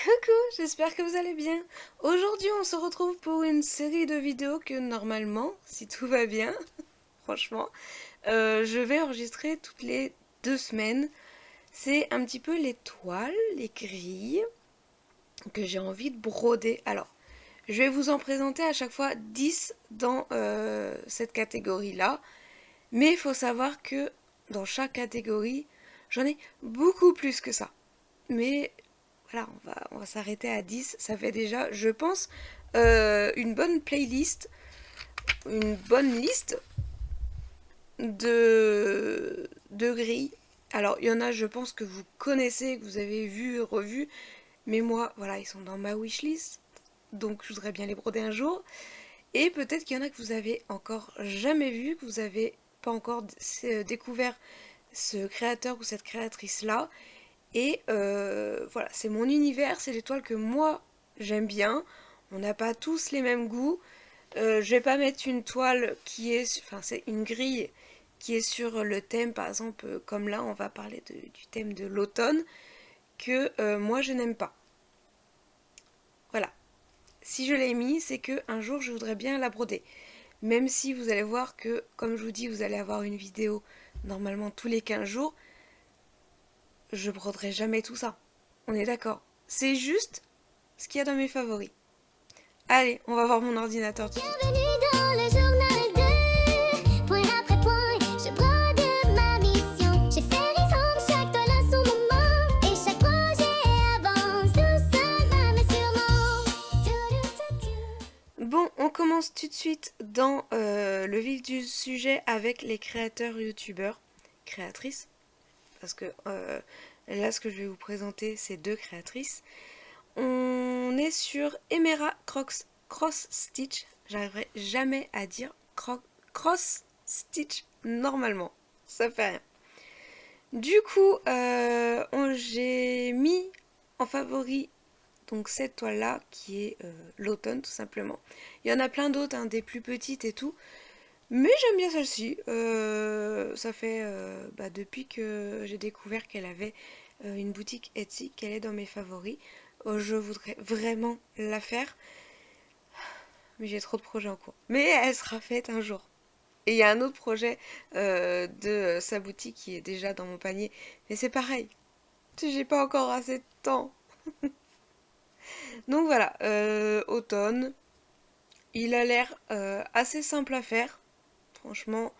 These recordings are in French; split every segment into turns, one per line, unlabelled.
Coucou, j'espère que vous allez bien. Aujourd'hui, on se retrouve pour une série de vidéos que normalement, si tout va bien, franchement, je vais enregistrer toutes les 2 semaines. C'est un petit peu les toiles, les grilles que j'ai envie de broder. Alors, je vais vous en présenter à chaque fois 10 dans cette catégorie-là. Mais il faut savoir que dans chaque catégorie, j'en ai beaucoup plus que ça. Mais voilà, on va s'arrêter à 10. Ça fait déjà, je pense, une bonne playlist, une bonne liste de grilles. Alors, il y en a, je pense, que vous connaissez, que vous avez vu, revu. Mais moi, voilà, ils sont dans ma wishlist. Donc, je voudrais bien les broder un jour. Et peut-être qu'il y en a que vous avez encore jamais vu, que vous avez pas encore découvert ce créateur ou cette créatrice-là. Et voilà, c'est mon univers, c'est l'étoile que moi j'aime bien. On n'a pas tous les mêmes goûts. Je vais pas mettre une toile qui est, enfin c'est une grille qui est sur le thème, par exemple, comme là on va parler du thème de l'automne, que moi je n'aime pas. Voilà. Si je l'ai mis, c'est que un jour je voudrais bien la broder. Même si vous allez voir que, comme je vous dis, vous allez avoir une vidéo normalement tous les 15 jours, je broderai jamais tout ça. On est d'accord. C'est juste ce qu'il y a dans mes favoris. Allez, on va voir mon ordinateur tout de suite.
Bienvenue dans le journal de point après point, je brode ma mission. J'ai fait ensemble chaque toile à son moment et chaque projet avance doucement mais sûrement.
Bon, on commence tout de suite dans le vif du sujet avec les créateurs youtubeurs, créatrices, parce que là ce que je vais vous présenter c'est deux créatrices. On est sur Emera Cross Stitch. J'arriverai jamais à dire Cross Stitch normalement. Ça fait rien. Du coup, j'ai mis en favori donc cette toile-là qui est l'automne tout simplement. Il y en a plein d'autres, hein, des plus petites et tout. Mais j'aime bien celle-ci. Ça fait depuis que j'ai découvert qu'elle avait une boutique Etsy, qu'elle est dans mes favoris. Je voudrais vraiment la faire, mais j'ai trop de projets en cours. Mais elle sera faite un jour. Et il y a un autre projet de sa boutique qui est déjà dans mon panier. Mais c'est pareil, j'ai pas encore assez de temps. Donc voilà, automne. Il a l'air assez simple à faire. Franchement,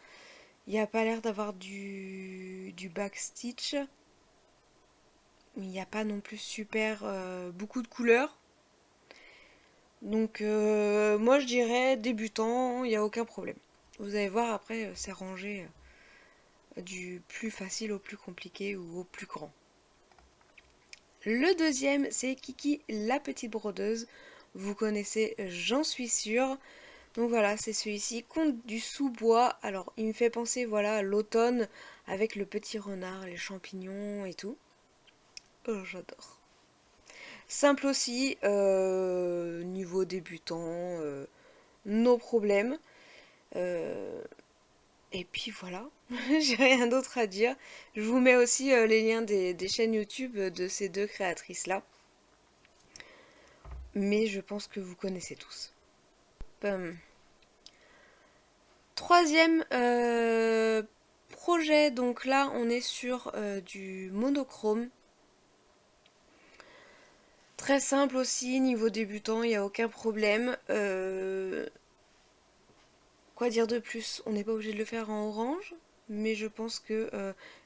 il n'y a pas l'air d'avoir du backstitch. Mais il n'y a pas non plus super beaucoup de couleurs. Donc moi je dirais débutant, il n'y a aucun problème. Vous allez voir après, c'est rangé du plus facile au plus compliqué ou au plus grand. Le deuxième, c'est Kiki la petite brodeuse. Vous connaissez, j'en suis sûre. Donc voilà, c'est celui-ci, Conte du sous-bois. Alors, il me fait penser, voilà, à l'automne avec le petit renard, les champignons et tout. Oh, j'adore. Simple aussi, niveau débutant, nos problèmes. Euh, et puis voilà, j'ai rien d'autre à dire. Je vous mets aussi les liens des chaînes YouTube de ces deux créatrices-là. Mais je pense que vous connaissez tous. Troisième projet, donc là on est sur du monochrome. Très simple aussi, niveau débutant, il n'y a aucun problème. Quoi dire de plus? On n'est pas obligé de le faire en orange, mais je pense que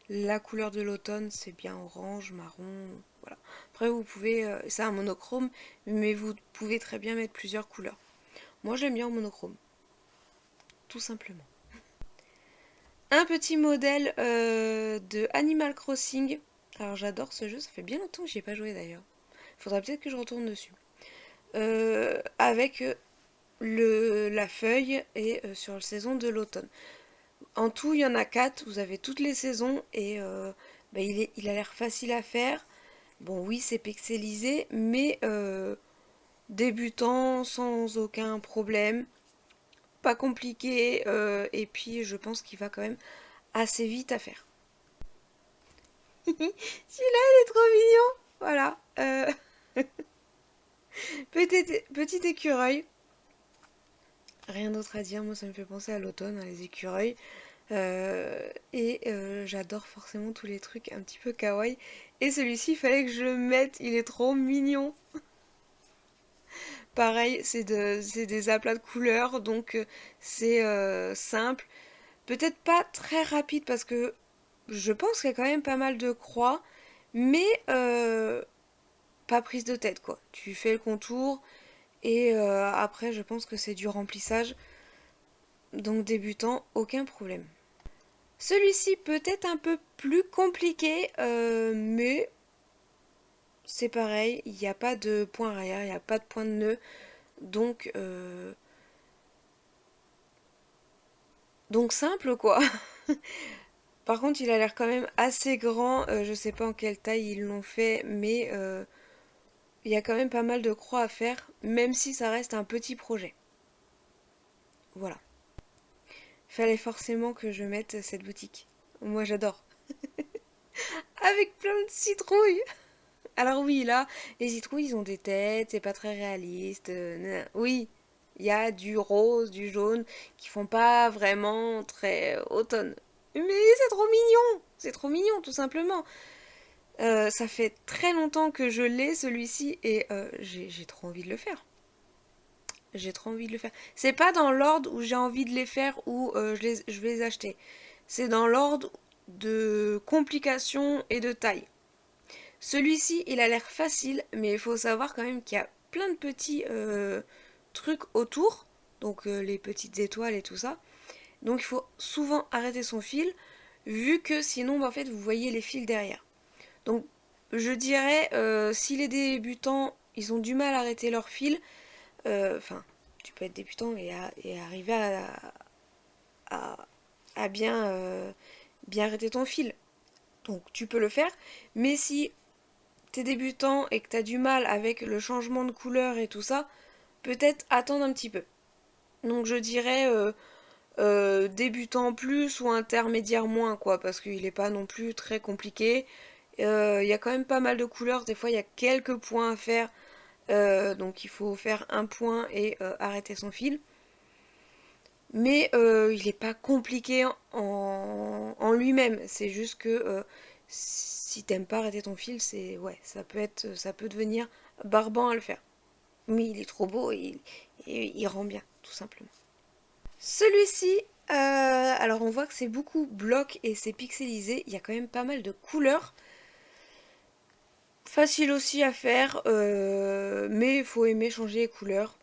la couleur de l'automne c'est bien orange, marron, voilà. Après vous pouvez, c'est un monochrome, mais vous pouvez très bien mettre plusieurs couleurs. Moi j'aime bien en monochrome, tout simplement. Un petit modèle de Animal Crossing. Alors j'adore ce jeu, ça fait bien longtemps que j'y ai pas joué d'ailleurs. Faudrait peut-être que je retourne dessus. Avec la feuille et sur la saison de l'automne. En tout, il y en a 4, vous avez toutes les saisons et il a l'air facile à faire. Bon oui, c'est pixelisé, mais débutant sans aucun problème. Pas compliqué et puis je pense qu'il va quand même assez vite à faire. Celui-là, il est trop mignon. Voilà. Petit écureuil. Rien d'autre à dire, moi ça me fait penser à l'automne, hein, les écureuils. J'adore forcément tous les trucs un petit peu kawaii. Et celui-ci, il fallait que je le mette, il est trop mignon. Pareil, c'est des aplats de couleurs, donc c'est simple. Peut-être pas très rapide parce que je pense qu'il y a quand même pas mal de croix, mais pas prise de tête quoi. Tu fais le contour et après je pense que c'est du remplissage, donc débutant, aucun problème. Celui-ci peut être un peu plus compliqué, mais c'est pareil, il n'y a pas de point arrière, il n'y a pas de point de nœud, donc, donc simple quoi. Par contre, il a l'air quand même assez grand, je sais pas en quelle taille ils l'ont fait, mais il y a quand même pas mal de croix à faire, même si ça reste un petit projet. Voilà. Fallait forcément que je mette cette boutique. Moi j'adore. Avec plein de citrouilles. Alors oui, là, les citrouilles, ils ont des têtes, c'est pas très réaliste. Oui, il y a du rose, du jaune, qui font pas vraiment très automne. Mais c'est trop mignon. C'est trop mignon, tout simplement. Ça fait très longtemps que je l'ai, celui-ci, et j'ai trop envie de le faire. J'ai trop envie de le faire. C'est pas dans l'ordre où j'ai envie de les faire ou je vais les acheter. C'est dans l'ordre de complication et de taille. Celui-ci, il a l'air facile, mais il faut savoir quand même qu'il y a plein de petits trucs autour. Donc les petites étoiles et tout ça. Donc il faut souvent arrêter son fil, vu que sinon, bah, en fait, vous voyez les fils derrière. Donc je dirais, si les débutants, ils ont du mal à arrêter leur fil, enfin, tu peux être débutant et arriver à, à bien, bien arrêter ton fil. Donc tu peux le faire, mais si t'es débutant et que t'as du mal avec le changement de couleur et tout ça, peut-être attendre un petit peu. Donc je dirais débutant plus ou intermédiaire moins, quoi, parce qu'il n'est pas non plus très compliqué. Il y a quand même pas mal de couleurs, des fois il y a quelques points à faire, donc il faut faire un point et arrêter son fil. Mais il n'est pas compliqué en lui-même, c'est juste que si t'aimes pas arrêter ton fil, c'est ouais, ça peut devenir barbant à le faire. Mais il est trop beau et il rend bien, tout simplement. Celui-ci, alors on voit que c'est beaucoup bloc et c'est pixelisé. Il y a quand même pas mal de couleurs. Facile aussi à faire, mais il faut aimer changer les couleurs.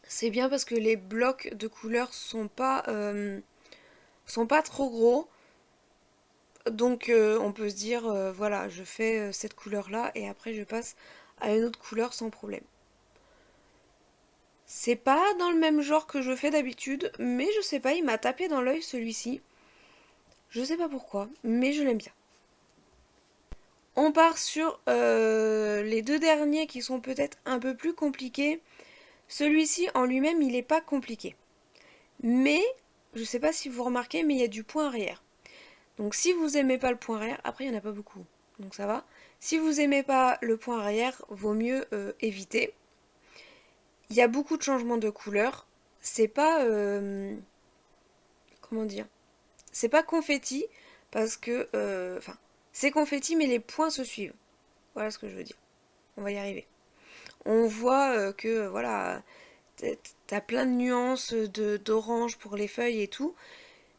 C'est bien parce que les blocs de couleurs sont pas trop gros. Donc on peut se dire, voilà, je fais cette couleur-là et après je passe à une autre couleur sans problème. C'est pas dans le même genre que je fais d'habitude, mais je sais pas, il m'a tapé dans l'œil celui-ci. Je sais pas pourquoi, mais je l'aime bien. On part sur les deux derniers qui sont peut-être un peu plus compliqués. Celui-ci en lui-même, il n'est pas compliqué. Mais, je sais pas si vous remarquez, mais il y a du point arrière. Donc si vous aimez pas le point arrière, après il n'y en a pas beaucoup, donc ça va. Si vous aimez pas le point arrière, vaut mieux éviter. Il y a beaucoup de changements de couleur. C'est pas... comment dire? C'est pas confetti, parce que... Enfin, c'est confetti, mais les points se suivent. Voilà ce que je veux dire. On va y arriver. On voit que, voilà, t'as plein de nuances d'orange pour les feuilles et tout.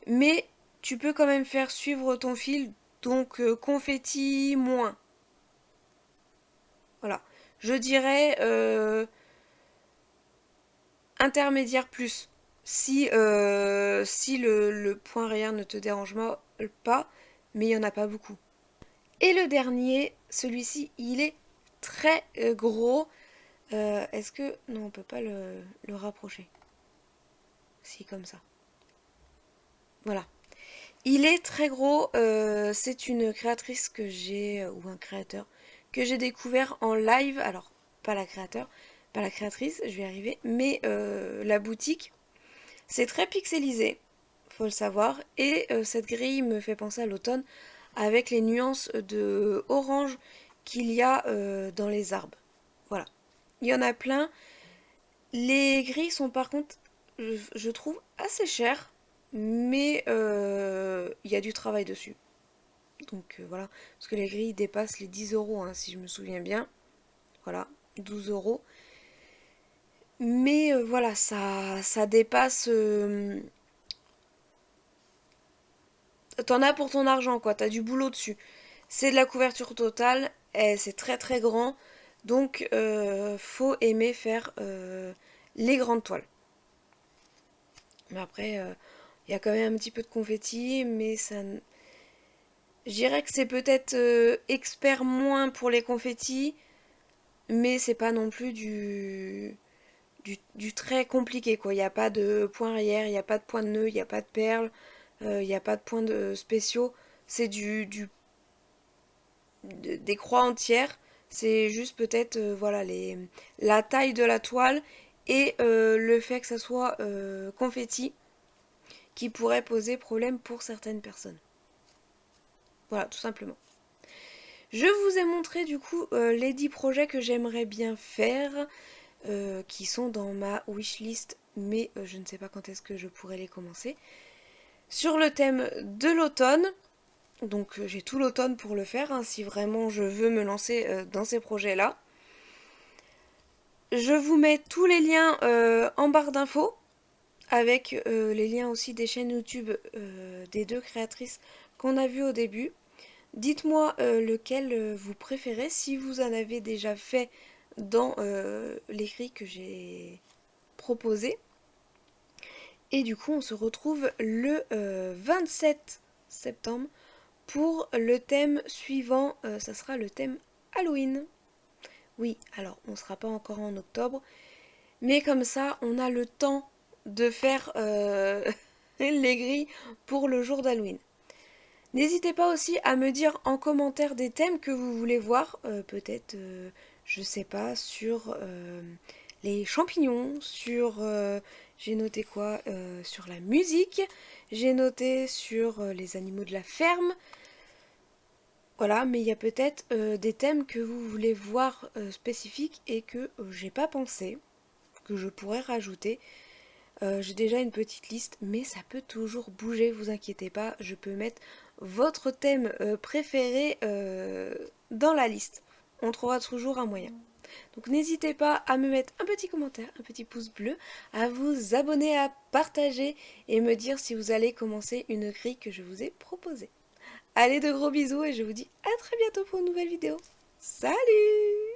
Mais tu peux quand même faire suivre ton fil, donc confetti moins. Voilà. Je dirais intermédiaire plus. Si le point arrière ne te dérange pas, mais il n'y en a pas beaucoup. Et le dernier, celui-ci, il est très gros. Est-ce que... Non, on peut pas le rapprocher. Si, comme ça. Voilà. Il est très gros. C'est une créatrice que j'ai... ou un créateur que j'ai découvert en live. Alors, pas la créateur, pas la créatrice, je vais y arriver. Mais la boutique, c'est très pixelisé, faut le savoir. Et cette grille me fait penser à l'automne avec les nuances de orange qu'il y a dans les arbres. Voilà. Il y en a plein. Les grilles sont par contre, je trouve, assez chères, mais il y a du travail dessus. Donc voilà, parce que les grilles dépassent les 10 euros, hein, si je me souviens bien. Voilà, 12 euros. Mais voilà, ça dépasse. T'en as pour ton argent, quoi. T'as du boulot dessus. C'est de la couverture totale. Et c'est très très grand. Donc, faut aimer faire les grandes toiles. Mais après, il y a quand même un petit peu de confetti. Mais ça. Je dirais que c'est peut-être expert moins pour les confettis. Mais c'est pas non plus du très compliqué, quoi. Il n'y a pas de point arrière, il n'y a pas de point de nœud, il n'y a pas de perles, il n'y a pas de points de spéciaux. C'est des croix entières. C'est juste peut-être voilà, la taille de la toile et le fait que ça soit confetti qui pourrait poser problème pour certaines personnes. Voilà, tout simplement. Je vous ai montré du coup les 10 projets que j'aimerais bien faire, qui sont dans ma wishlist, mais je ne sais pas quand est-ce que je pourrais les commencer. Sur le thème de l'automne, donc j'ai tout l'automne pour le faire, hein, si vraiment je veux me lancer dans ces projets-là. Je vous mets tous les liens en barre d'infos, avec les liens aussi des chaînes YouTube des deux créatrices qu'on a vues au début. Dites-moi lequel vous préférez, si vous en avez déjà fait dans l'écrit que j'ai proposé. Et du coup, on se retrouve le 27 septembre pour le thème suivant. Ça sera le thème Halloween. Oui, alors on ne sera pas encore en octobre, mais comme ça, on a le temps de faire les grilles pour le jour d'Halloween. N'hésitez pas aussi à me dire en commentaire des thèmes que vous voulez voir, peut-être, je sais pas, sur les champignons, sur, j'ai noté quoi, sur la musique, j'ai noté sur les animaux de la ferme, voilà, mais il y a peut-être des thèmes que vous voulez voir spécifiques et que j'ai pas pensé, que je pourrais rajouter. J'ai déjà une petite liste, mais ça peut toujours bouger, vous inquiétez pas, je peux mettre votre thème préféré dans la liste. On trouvera toujours un moyen. Donc n'hésitez pas à me mettre un petit commentaire, un petit pouce bleu, à vous abonner, à partager et me dire si vous allez commencer une grille que je vous ai proposée. Allez, de gros bisous et je vous dis à très bientôt pour une nouvelle vidéo. Salut!